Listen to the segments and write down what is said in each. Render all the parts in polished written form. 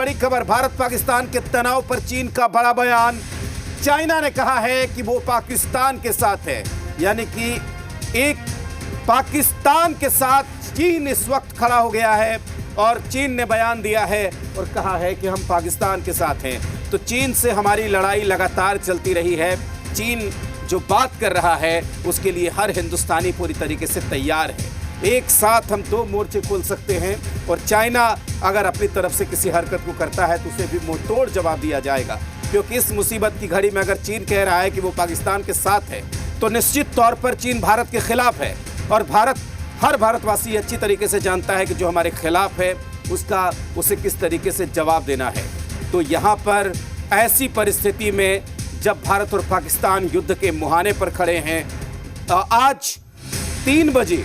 बड़ी खबर, भारत पाकिस्तान के तनाव पर चीन का बड़ा बयान। चाइना ने कहा है कि वो पाकिस्तान के साथ है, यानी कि एक पाकिस्तान के साथ चीन इस वक्त खड़ा हो गया है और चीन ने बयान दिया है और कहा है कि हम पाकिस्तान के साथ हैं। तो चीन से हमारी लड़ाई लगातार चलती रही है। चीन जो बात कर रहा है उसके लिए हर हिंदुस्तानी पूरी तरीके से तैयार है। एक साथ हम दो मोर्चे खोल सकते हैं और चाइना अगर अपनी तरफ से किसी हरकत को करता है तो उसे भी मुंहतोड़ जवाब दिया जाएगा, क्योंकि इस मुसीबत की घड़ी में अगर चीन कह रहा है कि वो पाकिस्तान के साथ है तो निश्चित तौर पर चीन भारत के खिलाफ है। और हर भारतवासी अच्छी तरीके से जानता है कि जो हमारे खिलाफ है उसे किस तरीके से जवाब देना है। तो यहाँ पर ऐसी परिस्थिति में जब भारत और पाकिस्तान युद्ध के मुहाने पर खड़े हैं, आज 3 बजे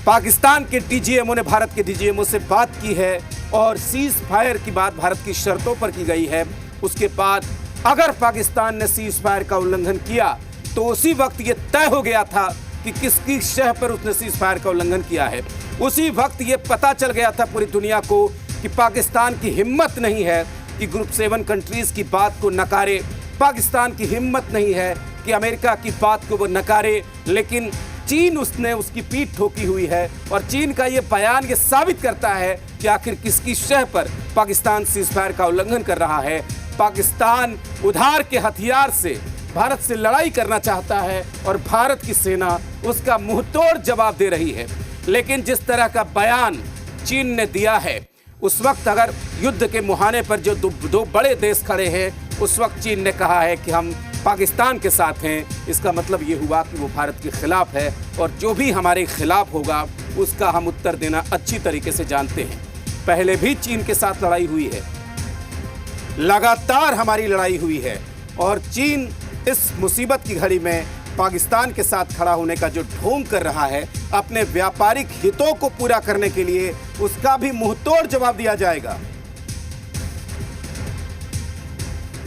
पाकिस्तान के डीजीएमओ ने भारत के डीजीएमओ से बात की है और सीज फायर की बात भारत की शर्तों पर की गई है। उसके बाद अगर पाकिस्तान ने सीज फायर का उल्लंघन किया तो उसी वक्त ये तय हो गया था कि किसकी शह पर उसने सीज फायर का उल्लंघन किया है। उसी वक्त ये पता चल गया था पूरी दुनिया को कि पाकिस्तान की हिम्मत नहीं है कि ग्रुप 7 कंट्रीज की बात को नकारे। पाकिस्तान की हिम्मत नहीं है कि अमेरिका की बात को वो नकारे, लेकिन चीन उसने उसकी पीठ ठोकी हुई है। और चीन का ये बयान ये साबित करता है कि आखिर किसकी शह पर पाकिस्तान सीज फायर का उल्लंघन कर रहा है। पाकिस्तान उधार के हथियार से भारत से लड़ाई करना चाहता है और भारत की सेना उसका मुंहतोड़ जवाब दे रही है। लेकिन जिस तरह का बयान चीन ने दिया है, उस वक्त अगर युद्ध के मुहाने पर जो दो बड़े देश खड़े हैं, उस वक्त चीन ने कहा है कि हम पाकिस्तान के साथ हैं। इसका मतलब ये हुआ कि वो भारत के खिलाफ है और जो भी हमारे खिलाफ होगा उसका हम उत्तर देना अच्छी तरीके से जानते हैं। पहले भी चीन के साथ लड़ाई हुई है, लगातार हमारी लड़ाई हुई है और चीन इस मुसीबत की घड़ी में पाकिस्तान के साथ खड़ा होने का जो ढोंग कर रहा है अपने व्यापारिक हितों को पूरा करने के लिए, उसका भी मुंहतोड़ जवाब दिया जाएगा।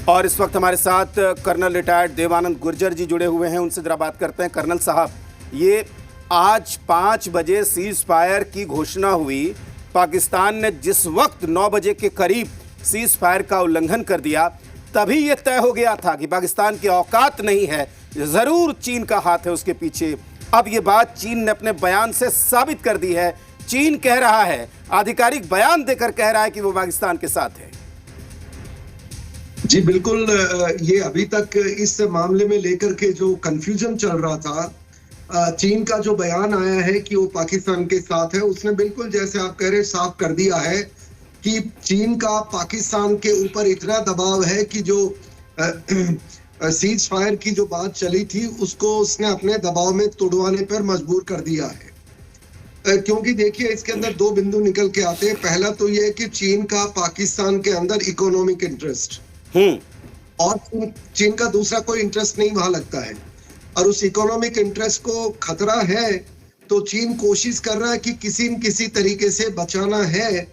और इस वक्त हमारे साथ कर्नल रिटायर्ड देवानंद गुर्जर जी जुड़े हुए हैं, उनसे जरा बात करते हैं। कर्नल साहब, ये आज 5 बजे सीज फायर की घोषणा हुई, पाकिस्तान ने जिस वक्त 9 बजे के करीब सीज फायर का उल्लंघन कर दिया, तभी ये तय हो गया था कि पाकिस्तान की औकात नहीं है, ज़रूर चीन का हाथ है उसके पीछे। अब ये बात चीन ने अपने बयान से साबित कर दी है। चीन कह रहा है, आधिकारिक बयान देकर कह रहा है कि वो पाकिस्तान के साथ है। जी बिल्कुल, ये अभी तक इस मामले में लेकर के जो कंफ्यूजन चल रहा था, चीन का जो बयान आया है कि वो पाकिस्तान के साथ है, उसने बिल्कुल जैसे आप कह रहे साफ कर दिया है कि चीन का पाकिस्तान के ऊपर इतना दबाव है कि जो सीज फायर की जो बात चली थी उसको उसने अपने दबाव में तोड़वाने पर मजबूर कर दिया है। क्योंकि देखिए, इसके अंदर 2 बिंदु निकल के आते हैं। पहला तो ये है कि चीन का पाकिस्तान के अंदर इकोनॉमिक इंटरेस्ट और चीन का दूसरा कोई इंटरेस्ट नहीं वहां लगता है, और उस इकोनॉमिक इंटरेस्ट को खतरा है तो चीन कोशिश कर रहा है कि किसी न किसी तरीके से बचाना है,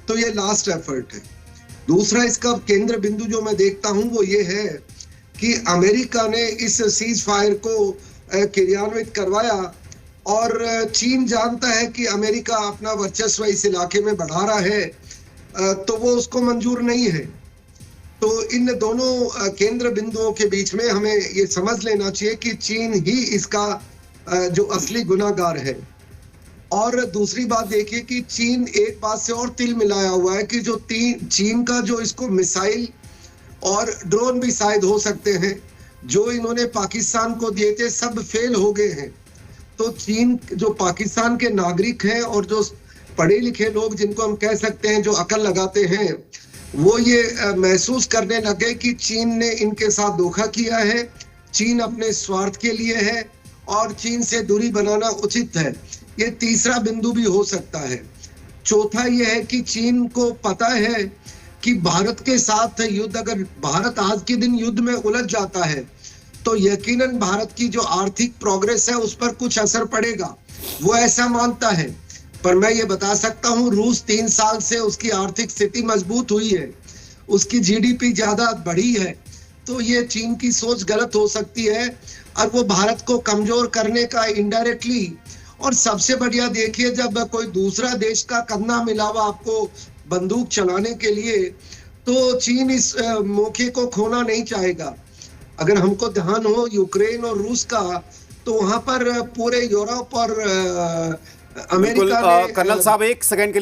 तो ये लास्ट एफर्ट है। दूसरा इसका केंद्र बिंदु जो मैं देखता हूं वो ये है कि अमेरिका ने इस सीज फायर को क्रियान्वित करवाया और चीन जानता है कि अमेरिका अपना वर्चस्व इस इलाके में बढ़ा रहा है, तो वो उसको मंजूर नहीं है। तो इन दोनों केंद्र बिंदुओं के बीच में हमें ये समझ लेना चाहिए कि चीन ही इसका जो असली गुनाहगार है। और दूसरी बात देखिए कि चीन एक बात से और तिल मिलाया हुआ है कि जो चीन का जो इसको मिसाइल और ड्रोन भी शायद हो सकते हैं जो इन्होंने पाकिस्तान को दिए थे, सब फेल हो गए हैं। तो चीन जो पाकिस्तान के नागरिक हैं और जो पढ़े लिखे लोग जिनको हम कह सकते हैं जो अकल लगाते हैं, वो ये महसूस करने लगे कि चीन ने इनके साथ धोखा किया है, चीन अपने स्वार्थ के लिए है और चीन से दूरी बनाना उचित है। ये तीसरा बिंदु भी हो सकता है। चौथा ये है कि चीन को पता है कि भारत के साथ युद्ध, अगर भारत आज के दिन युद्ध में उलझ जाता है तो यकीनन भारत की जो आर्थिक प्रोग्रेस है उस पर कुछ असर पड़ेगा, वो ऐसा मानता है। पर मैं ये बता सकता हूँ, रूस 3 साल से उसकी आर्थिक स्थिति मजबूत हुई है, उसकी जीडीपी ज्यादा बढ़ी है, तो ये चीन की सोच गलत हो सकती है और वो भारत को कमजोर करने का इनडायरेक्टली। और सबसे बढ़िया देखिए, जब कोई दूसरा देश का कंधा मिला हुआ आपको बंदूक चलाने के लिए, तो चीन इस मौके को खोना नहीं चाहेगा। अगर हमको ध्यान हो यूक्रेन और रूस का, तो वहां पर पूरे यूरोप और बिल्कुल अमेरिका ने कर्नल साहब एक सेकंड के लिए